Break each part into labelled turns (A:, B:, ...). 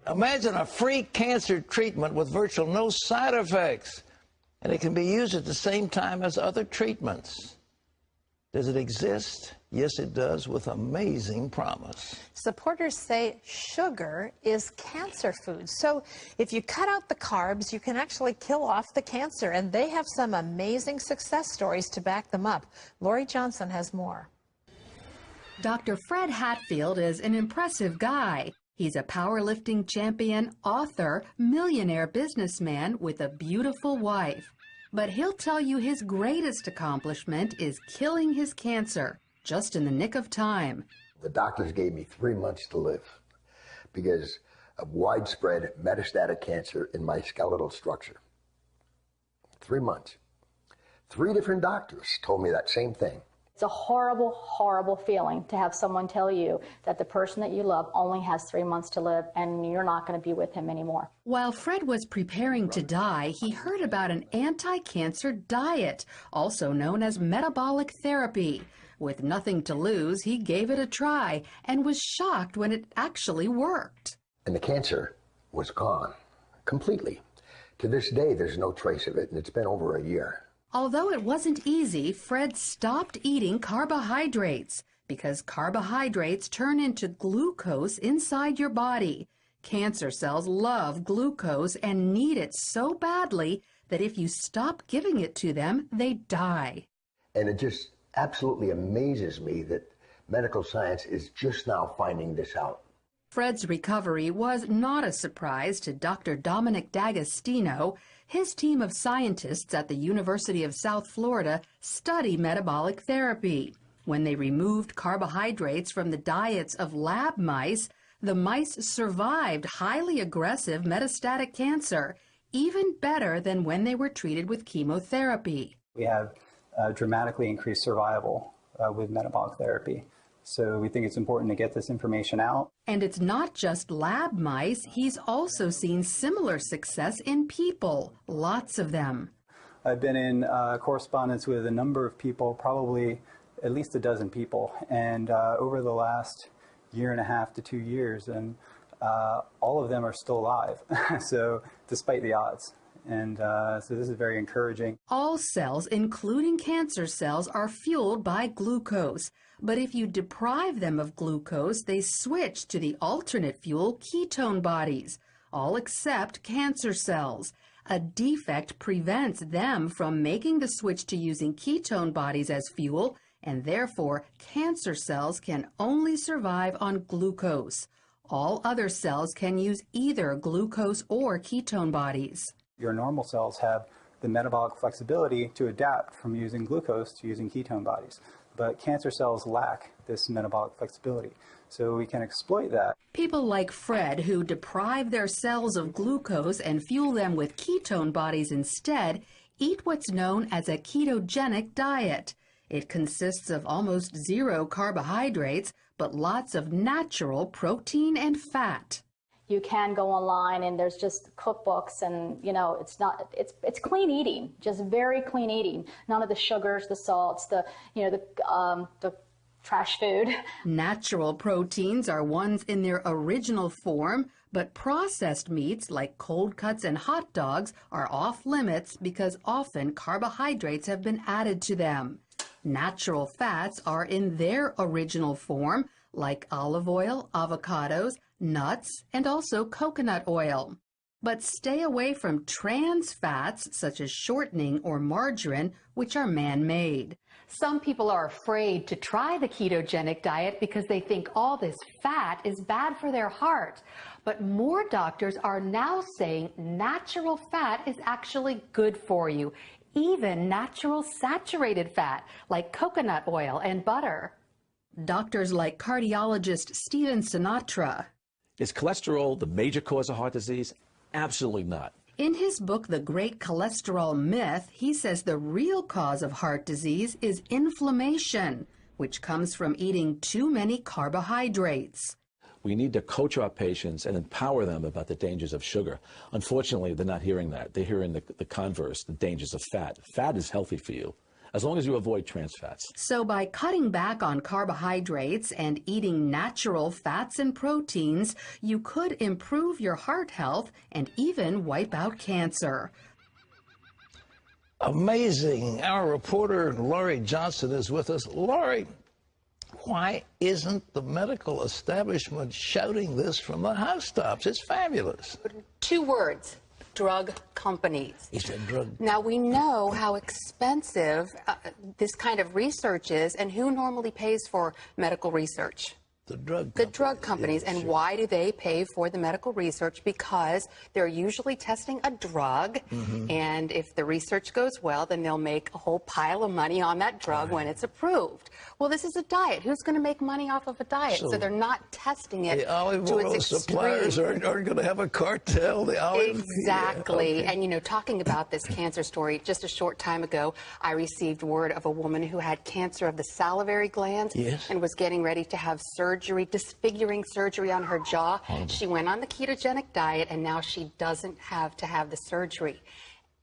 A: Imagine a free cancer treatment with virtually no side effects, and it can be used at the same time as other treatments. Does it exist? Yes, it does, with amazing promise.
B: Supporters say sugar is cancer food. So if you cut out the carbs, you can actually kill off the cancer. And they have some amazing success stories to back them up. Lori Johnson has more.
C: Dr. Fred Hatfield is an impressive guy. He's a powerlifting champion, author, millionaire businessman with a beautiful wife. But he'll tell you his greatest accomplishment is killing his cancer, just in the nick of time.
D: The doctors gave me 3 months to live because of widespread metastatic cancer in my skeletal structure. 3 months. 3 different doctors told me that same thing.
E: It's a horrible, horrible feeling to have someone tell you that the person that you love only has 3 months to live and you're not going to be with him anymore.
C: While Fred was preparing to die, he heard about an anti-cancer diet, also known as metabolic therapy. With nothing to lose, he gave it a try and was shocked when it actually worked.
D: And the cancer was gone completely. To this day, there's no trace of it, and it's been over a year.
C: Although it wasn't easy, Fred stopped eating carbohydrates because carbohydrates turn into glucose inside your body. Cancer cells love glucose and need it so badly that if you stop giving it to them, they die.
D: And it just absolutely amazes me that medical science is just now finding this out.
C: Fred's recovery was not a surprise to Dr. Dominic D'Agostino. His team of scientists at the University of South Florida study metabolic therapy. When they removed carbohydrates from the diets of lab mice, the mice survived highly aggressive metastatic cancer, even better than when they were treated with chemotherapy.
F: We have dramatically increased survival with metabolic therapy. So we think it's important to get this information out.
C: And it's not just lab mice. He's also seen similar success in people, lots of them.
F: I've been in correspondence with a number of people, probably at least a dozen people, and over the last 1.5 to 2 years, and all of them are still alive, so despite the odds. And so this is very encouraging.
C: All cells, including cancer cells, are fueled by glucose. But if you deprive them of glucose, they switch to the alternate fuel, ketone bodies, all except cancer cells. A defect prevents them from making the switch to using ketone bodies as fuel, and therefore cancer cells can only survive on glucose. All other cells can use either glucose or ketone bodies.
F: Your normal cells have the metabolic flexibility to adapt from using glucose to using ketone bodies. But cancer cells lack this metabolic flexibility, so we can exploit that.
C: People like Fred, who deprive their cells of glucose and fuel them with ketone bodies instead, eat what's known as a ketogenic diet. It consists of almost 0 carbohydrates, but lots of natural protein and fat.
E: You can go online and there's just cookbooks, and it's clean eating, just very clean eating. None of the sugars, the salts, the trash food.
C: Natural proteins are ones in their original form, but processed meats like cold cuts and hot dogs are off limits because often carbohydrates have been added to them. Natural fats are in their original form, like olive oil, avocados, nuts, and also coconut oil. But stay away from trans fats such as shortening or margarine, which are man-made. Some people are afraid to try the ketogenic diet because they think all this fat is bad for their heart. But more doctors are now saying natural fat is actually good for you, even natural saturated fat like coconut oil and butter. Doctors like cardiologist Stephen Sinatra.
G: Is cholesterol the major cause of heart disease? Absolutely not.
C: In his book, The Great Cholesterol Myth, he says the real cause of heart disease is inflammation, which comes from eating too many carbohydrates.
G: We need to coach our patients and empower them about the dangers of sugar. Unfortunately, they're not hearing that. They're hearing the converse, the dangers of fat. Fat is healthy for you. as long as you avoid trans fats.
C: So by cutting back on carbohydrates and eating natural fats and proteins, you could improve your heart health and even wipe out cancer.
A: Amazing. Our reporter, Laurie Johnson, is with us. Laurie, why isn't the medical establishment shouting this from the housetops? It's fabulous.
H: 2 words: drug companies.
A: He said drug.
H: Now, we know how expensive this kind of research is, and who normally pays for medical research?
A: The drug
H: companies.
A: Yeah,
H: and
A: sure.
H: why do they pay for the medical research? Because they're usually testing a drug, and if the research goes well, then they'll make a whole pile of money on that drug when it's approved. Well, this is a diet. Who's going to make money off of a diet? So they're not testing it
A: The olive
H: to
A: oil
H: its
A: suppliers
H: extreme.
A: aren't going to have a cartel. The olive,
H: Exactly.
A: Yeah, okay.
H: And, you know, talking about this cancer story, just a short time ago, I received word of a woman who had cancer of the salivary glands
A: Yes.
H: and was getting ready to have surgery, disfiguring surgery on her jaw. She went on the ketogenic diet, and now she doesn't have to have the surgery.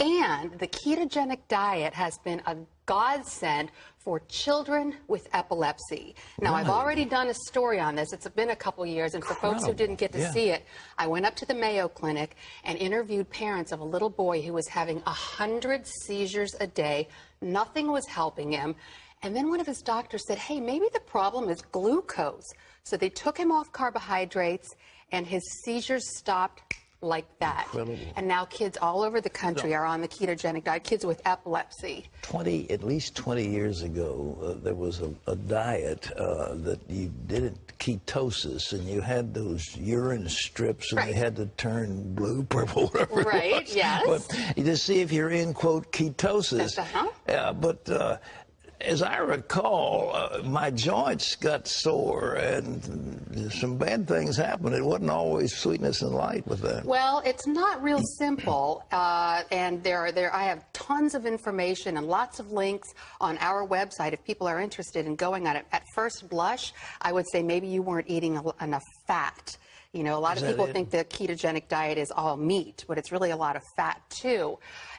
H: And the ketogenic diet has been a godsend for children with epilepsy. Now, I've already done a story on this. It's been a couple years, and for folks who didn't get to see it, I went up to the Mayo Clinic and interviewed parents of a little boy who was having 100 seizures a day. Nothing was helping him. And then one of his doctors said, hey, maybe the problem is glucose. So they took him off carbohydrates, and his seizures stopped like that.
A: Incredible.
H: And now kids all over the country are on the ketogenic diet, kids with epilepsy.
A: At least 20 years ago, there was a diet that you did it ketosis, and you had those urine strips, and they had to turn blue, purple, whatever
H: Right,
A: it was.
H: yes.
A: But to see if you're in, quote, ketosis. But as I recall, my joints got sore, and some bad things happened. It wasn't always sweetness and light with that.
H: Well, it's not real simple, and I have tons of information and lots of links on our website if people are interested in going on it. At first blush, I would say maybe you weren't eating enough fat. You know, a lot of people think the ketogenic diet is all meat, but it's really a lot of fat too.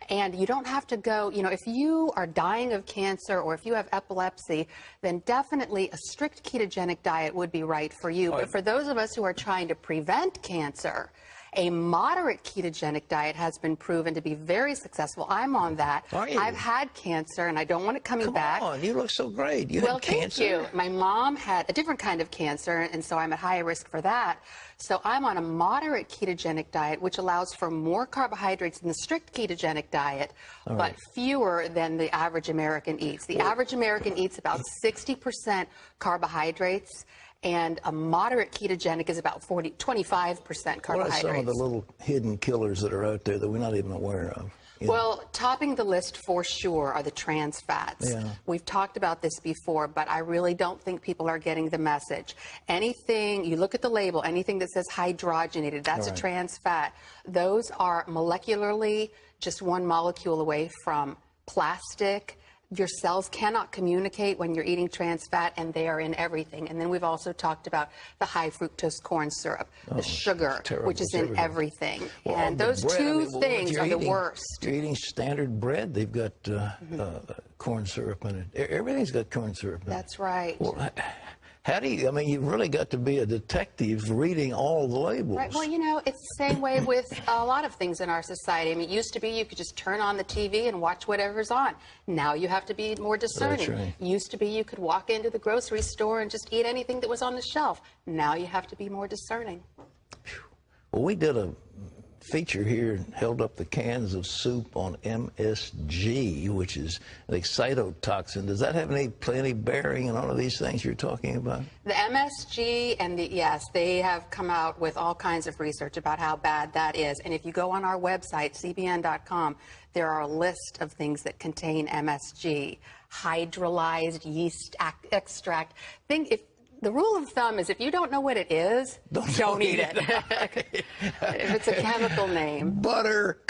H: And you don't have to go, you know, if you are dying of cancer or if you have epilepsy, then definitely a strict ketogenic diet would be right for you. But for those of us who are trying to prevent cancer, a moderate ketogenic diet has been proven to be very successful. I'm on that.
A: Are you?
H: I've had cancer, and I don't want it coming back.
A: Come on, you look so great. You had cancer.
H: Thank you. My mom had a different kind of cancer, and so I'm at higher risk for that. So I'm on a moderate ketogenic diet, which allows for more carbohydrates than the strict ketogenic diet, but fewer than the average American eats. The average American eats about 60% carbohydrates, and a moderate ketogenic is about 25% carbohydrates.
A: What are some of the little hidden killers that are out there that we're not even aware of?
H: Well, topping the list for sure are the trans fats.
A: Yeah.
H: We've talked about this before, but I really don't think people are getting the message. Anything, you look at the label, anything that says hydrogenated, that's a trans fat. Those are molecularly just one molecule away from plastic. Your cells cannot communicate when you're eating trans fat, and they are in everything. And then we've also talked about the high fructose corn syrup, the sugar, which is in everything.
A: Well,
H: and
A: the
H: those
A: bread,
H: two
A: what
H: things
A: you're
H: are the
A: eating-
H: worst.
A: You're eating standard bread. They've got corn syrup in it. Everything's got corn syrup in it.
H: That's right.
A: Well, how do you, I mean, you've really got to be a detective reading all the labels.
H: Right. Well, you know, it's the same way with a lot of things in our society. I mean, it used to be you could just turn on the TV and watch whatever's on. Now you have to be more discerning.
A: That's right.
H: Used to be you could walk into the grocery store and just eat anything that was on the shelf. Now you have to be more discerning.
A: Well, we did a feature here and held up the cans of soup on MSG, which is an excitotoxin. Does that have any bearing on all of these things you're talking about?
H: The MSG and yes, they have come out with all kinds of research about how bad that is. And if you go on our website, cbn.com, there are a list of things that contain MSG, hydrolyzed yeast extract. The rule of thumb is if you don't know what it is, don't eat it. If it's a chemical name.
A: Butter.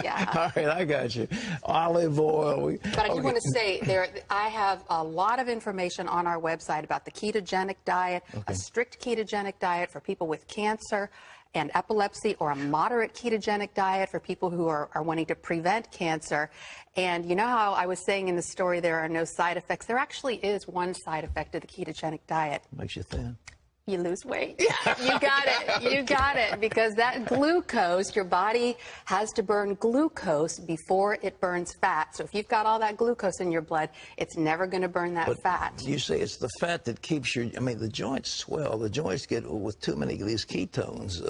H: Yeah.
A: All right, I got you. Olive oil.
H: But I do want to say, I have a lot of information on our website about the ketogenic diet, a strict ketogenic diet for people with cancer, and epilepsy, or a moderate ketogenic diet for people who are wanting to prevent cancer. And you know how I was saying in the story there are no side effects? There actually is one side effect of the ketogenic diet.
A: Makes you thin.
H: You lose weight. You got it. You got it. Because that glucose, your body has to burn glucose before it burns fat. So if you've got all that glucose in your blood, it's never going to burn that fat.
A: You say it's the fat that keeps your, I mean, the joints swell. The joints get, with too many of these ketones,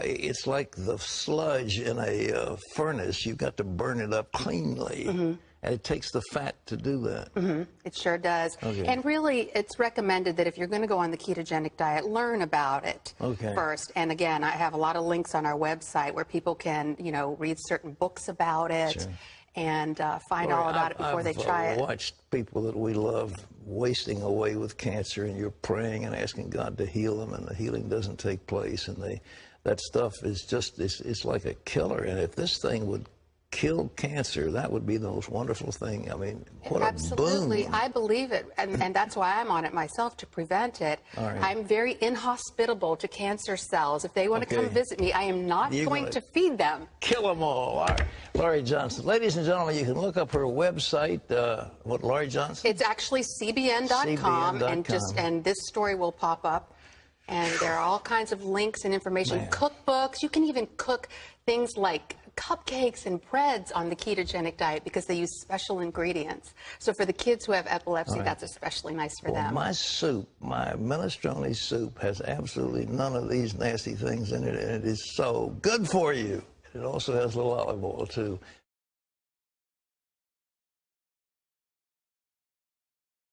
A: it's like the sludge in a furnace. You've got to burn it up cleanly. Mm-hmm. And it takes the fat to do that.
H: Mm-hmm. It sure does. Okay. And really, it's recommended that if you're going to go on the ketogenic diet, learn about it first. And again, I have a lot of links on our website where people can, you know, read certain books about it and find all about it before they try it.
A: I've watched people that we love wasting away with cancer, and you're praying and asking God to heal them, and the healing doesn't take place. And that stuff is just, it's like a killer. And if this thing would kill cancer, that would be the most wonderful thing. I mean, what
H: Absolutely.
A: a boon.
H: I believe it, and that's why I'm on it myself, to prevent it.
A: Right.
H: I'm very inhospitable to cancer cells. If they want to come visit me, I am not going to feed them.
A: Kill them all. All right. Laurie Johnson. Ladies and gentlemen, you can look up her website. What, Laurie Johnson?
H: It's actually cbn.com, and this story will pop up. And there are all kinds of links and information, cookbooks. You can even cook things like cupcakes and breads on the ketogenic diet because they use special ingredients. So for the kids who have epilepsy, that's especially nice for them.
A: My soup, my minestrone soup, has absolutely none of these nasty things in it, and it is so good for you. It also has a little olive oil, too.